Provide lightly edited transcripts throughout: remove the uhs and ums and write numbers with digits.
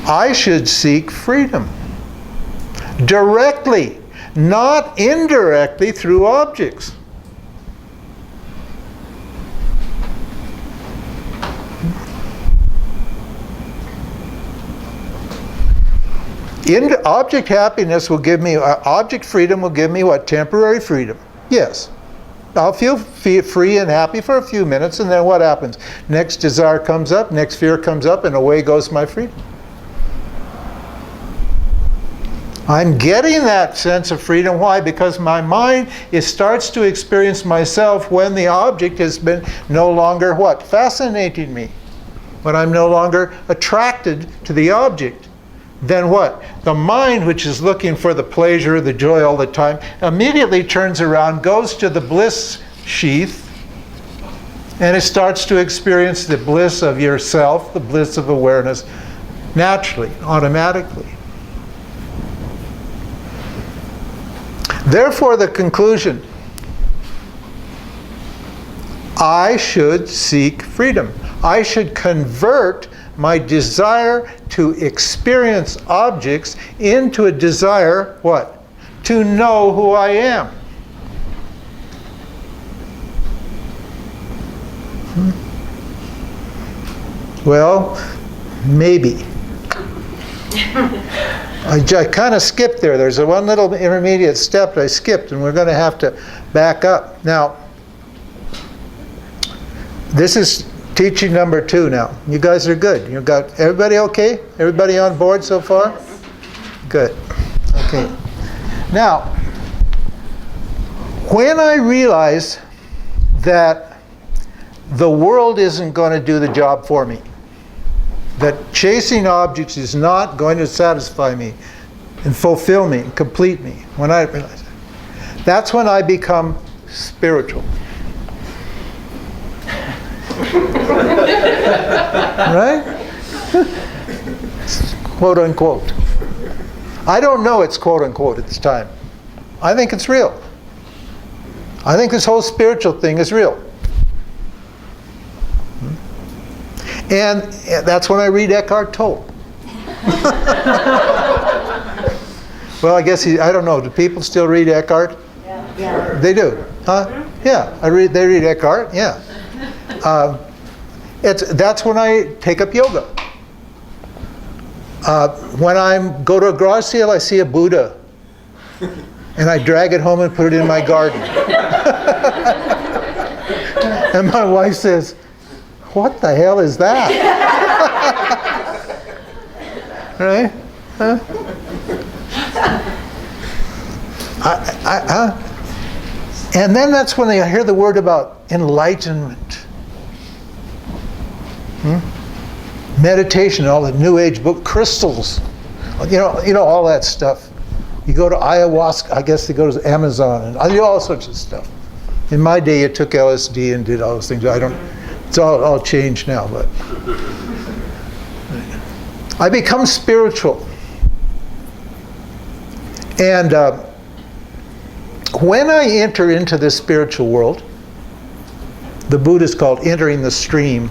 I should seek freedom directly, not indirectly through objects. Object happiness will give me, object freedom will give me what? Temporary freedom. Yes. I'll feel free and happy for a few minutes, and then what happens? Next desire comes up, next fear comes up, and away goes my freedom. I'm getting that sense of freedom. Why? Because my mind starts to experience myself when the object has been no longer what? Fascinating me. When I'm no longer attracted to the object. Then what? The mind, which is looking for the pleasure, the joy all the time, immediately turns around, goes to the bliss sheath, and it starts to experience the bliss of yourself, the bliss of awareness, naturally, automatically. Therefore, the conclusion, I should seek freedom. I should convert my desire to experience objects into a desire, what? To know who I am. Well, maybe. I kind of skipped there. There's one little intermediate step I skipped, and we're going to have to back up. Now, this is teaching number 2 now. You guys are good. You got everybody okay? Everybody on board so far? Good. Okay. Now, when I realize that the world isn't going to do the job for me, that chasing objects is not going to satisfy me and fulfill me and complete me, when I realize that, that's when I become spiritual. Right? Quote unquote. I don't know it's quote unquote at this time. I think it's real. I think this whole spiritual thing is real. And that's when I read Eckhart Tolle. Well, I guess I don't know. Do people still read Eckhart? Yeah. They do, huh? Yeah. They read Eckhart. Yeah. That's when I take up yoga. When I go to a garage sale, I see a Buddha, and I drag it home and put it in my garden. And my wife says, "What the hell is that?" Right? Huh? And then that's when I hear the word about enlightenment. Meditation, all the New Age book, crystals, you know all that stuff. You go to ayahuasca, I guess they go to Amazon, and all sorts of stuff. In my day, you took LSD and did all those things. It's all changed now, but I become spiritual. And when I enter into this spiritual world, the Buddhists called entering the stream.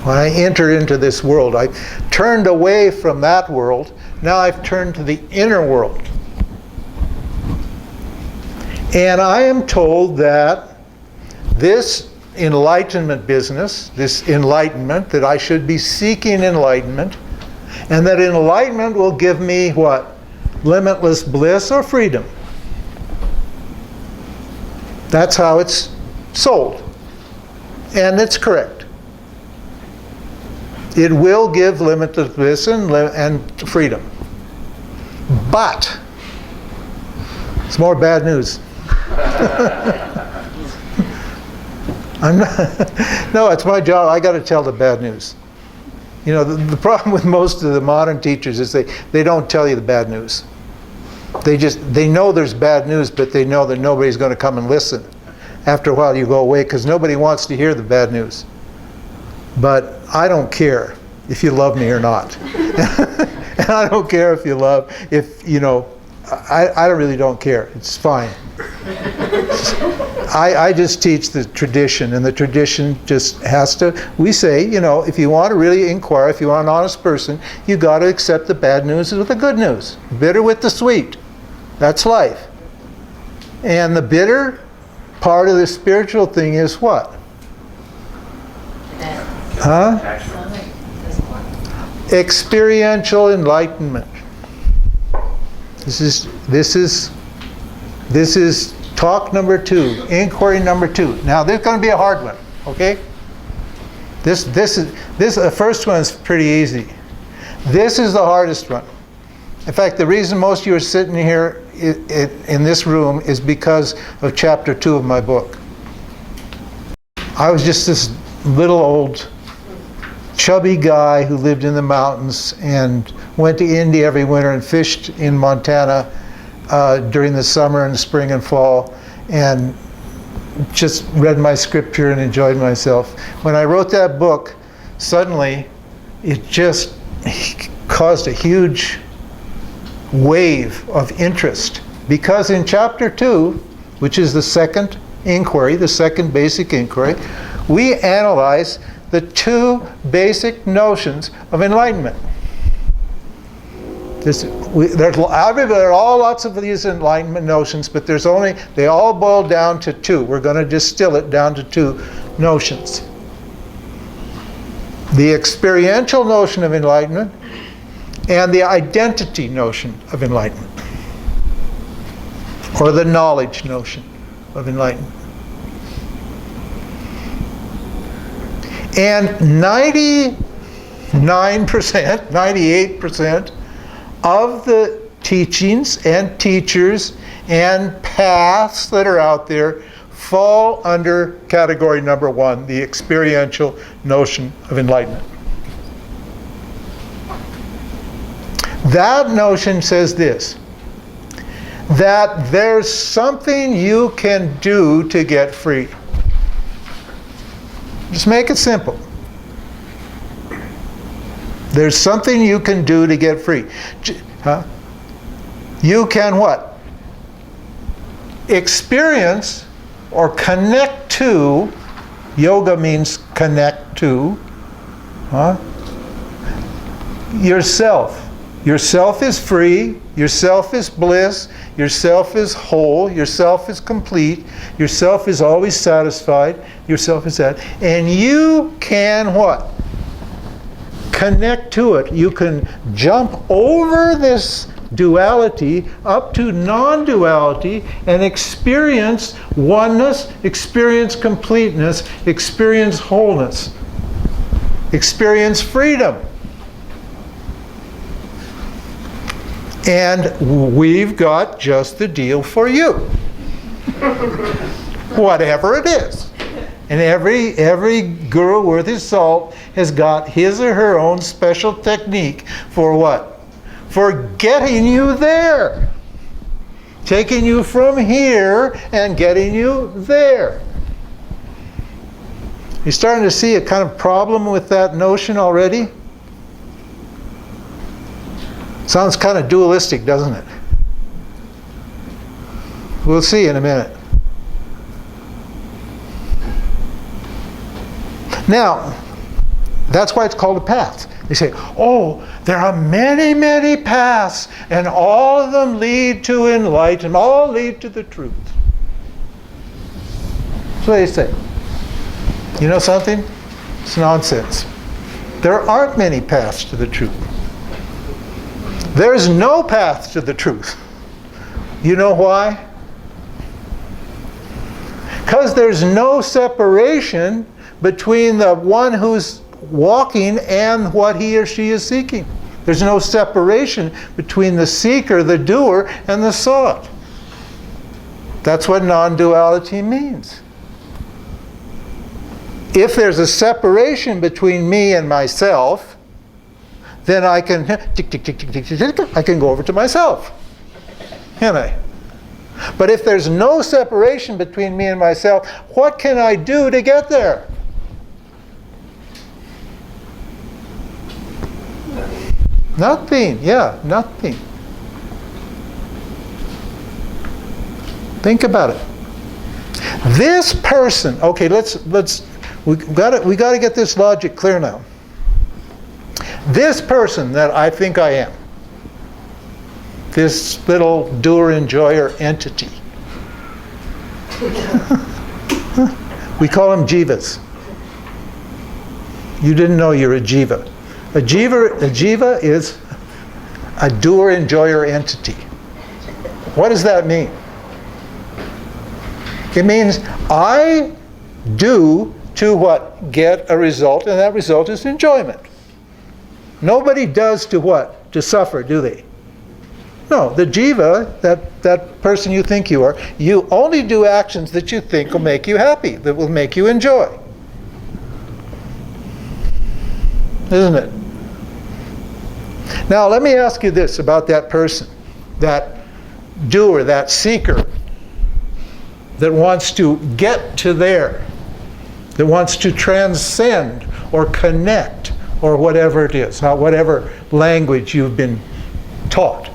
When I enter into this world, I turned away from that world. Now I've turned to the inner world. And I am told that this enlightenment business, this enlightenment, that I should be seeking enlightenment, and that enlightenment will give me what? Limitless bliss or freedom. That's how it's sold. And it's correct. It will give limitless bliss and freedom. But it's more bad news. No, it's my job. I got to tell the bad news. You know, the problem with most of the modern teachers is they don't tell you the bad news. They know there's bad news, but they know that nobody's going to come and listen. After a while you go away because nobody wants to hear the bad news. But I don't care if you love me or not. And I don't care if I really don't care. It's fine. I just teach the tradition, and the tradition just has to, we say, if you want to really inquire, if you want an honest person, you got to accept the bad news with the good news. Bitter with the sweet. That's life. And the bitter part of the spiritual thing is what? Huh? Experiential enlightenment. This is talk number 2, inquiry number 2. Now this is going to be a hard one, okay? The first one is pretty easy. This is the hardest one. In fact, the reason most of you are sitting here in this room is because of chapter 2 of my book. I was just this little old chubby guy who lived in the mountains and went to India every winter and fished in Montana during the summer and spring and fall, and just read my scripture and enjoyed myself. When I wrote that book, suddenly it just caused a huge wave of interest, because in chapter 2, which is the second inquiry, the second basic inquiry, we analyze the 2 basic notions of enlightenment. There are all lots of these enlightenment notions, but they all boil down to 2. We're going to distill it down to 2 notions. The experiential notion of enlightenment and the identity notion of enlightenment, or the knowledge notion of enlightenment. And 99%, 98% of the teachings and teachers and paths that are out there fall under category number 1, the experiential notion of enlightenment. That notion says this, that there's something you can do to get free. Just make it simple. There's something you can do to get free. You can what? Experience or connect to. Yoga means connect to. Yourself. Yourself is free. Yourself is bliss. Yourself is whole. Yourself is complete. Yourself is always satisfied. Yourself is that. And you can what? Connect to it. You can jump over this duality up to non-duality and experience oneness, experience completeness, experience wholeness, experience freedom. And we've got just the deal for you. Whatever it is. And every guru worth his salt has got his or her own special technique for what? For getting you there. Taking you from here and getting you there. You're starting to see a kind of problem with that notion already? Sounds kind of dualistic, doesn't it? We'll see in a minute. Now, that's why it's called a path. They say, oh, there are many, many paths, and all of them lead to enlightenment, all lead to the truth. So they say. You know something? It's nonsense. There aren't many paths to the truth. There's no path to the truth. You know why? Because there's no separation between the one who's walking and what he or she is seeking. There's no separation between the seeker, the doer, and the sought. That's what non-duality means. If there's a separation between me and myself, then I can I can go over to myself. can I? But if there's no separation between me and myself, what can I do to get there? Nothing. Yeah, nothing. Think about it. This person, okay, we got to get this logic clear now. This person that I think I am, this little doer enjoyer entity, we call them jivas. You didn't know you're a jiva. A jiva is a doer enjoyer entity. What does that mean? It means I do to what? Get a result, and that result is enjoyment. Nobody does to what? To suffer, do they? No, the jiva, that person you think you are, you only do actions that you think will make you happy, that will make you enjoy. Isn't it? Now, let me ask you this about that person, that doer, that seeker, that wants to get to there, that wants to transcend or connect or whatever it is, whatever language you've been taught.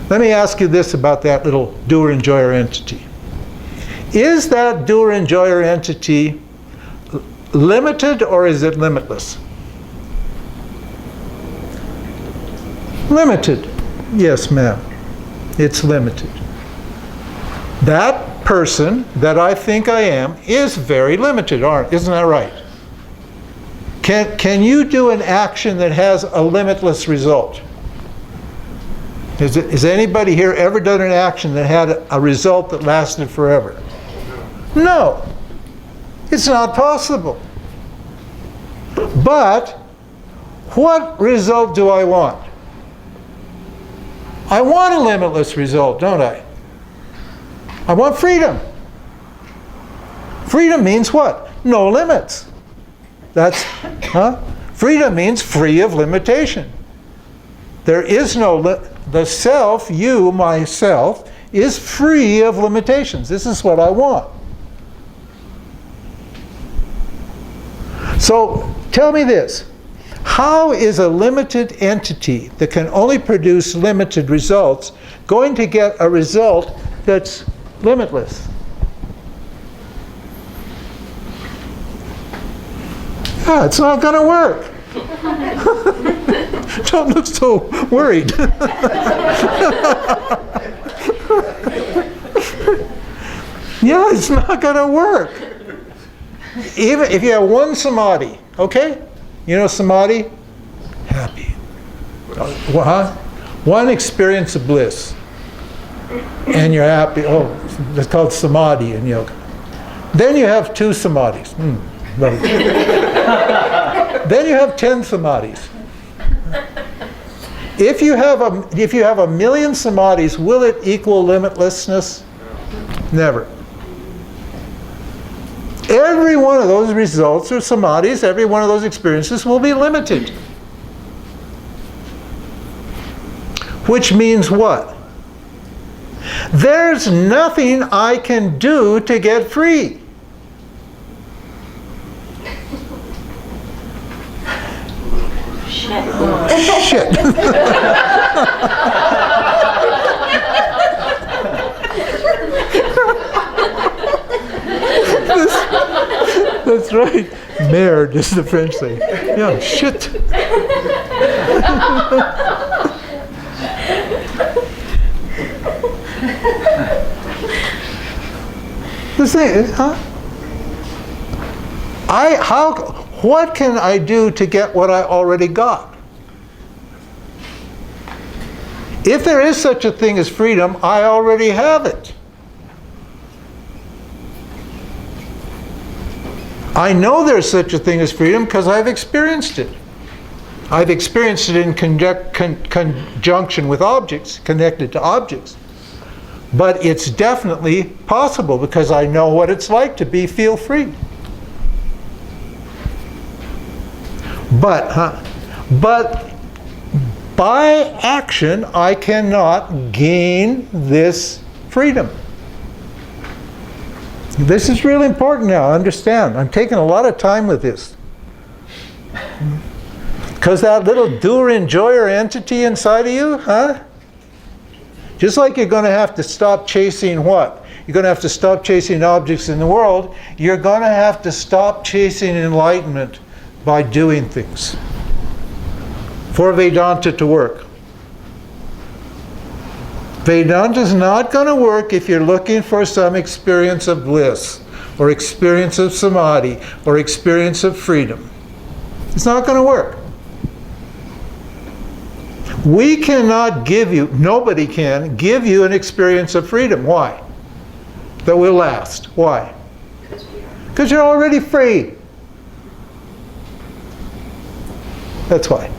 Let me ask you this about that little doer-enjoyer entity. Is that doer-enjoyer entity limited or is it limitless? Limited. Yes, ma'am. It's limited. That person that I think I am is very limited, isn't that right? Can you do an action that has a limitless result? Has anybody here ever done an action that had a result that lasted forever? No. It's not possible. But what result do I want? I want a limitless result, don't I? I want freedom. Freedom means what? No limits. Freedom means free of limitation. There is no the self, you, myself, is free of limitations. This is what I want. So tell me this. How is a limited entity that can only produce limited results going to get a result that's limitless? Yeah, it's not going to work. Don't look so worried. Yeah, it's not going to work. Even if you have one samadhi, okay? You know samadhi? Happy. One experience of bliss. And you're happy. Oh, it's called samadhi in yoga. Then you have 2 samadhis. Lovely. Then you have 10 samadhis. If you have a million samadhis, will it equal limitlessness? Never. Every one of those results or samadhis, every one of those experiences will be limited. Which means what? There's nothing I can do to get free. Shit. That's right. Merde is the French thing. Yeah, shit. The thing is, what can I do to get what I already got? If there is such a thing as freedom, I already have it. I know there's such a thing as freedom because I've experienced it. I've experienced it in conjunction with objects, connected to objects. But it's definitely possible because I know what it's like to feel free. But by action, I cannot gain this freedom. This is really important now, understand. I'm taking a lot of time with this. Because that little doer enjoyer entity inside of you, just like you're going to have to stop chasing what? You're going to have to stop chasing objects in the world. You're going to have to stop chasing enlightenment by doing things for Vedanta to work. Vedanta is not going to work if you're looking for some experience of bliss or experience of samadhi or experience of freedom. It's not going to work. We cannot give you, nobody can give you an experience of freedom. Why? That will last. Why? Because you're already free. That's why.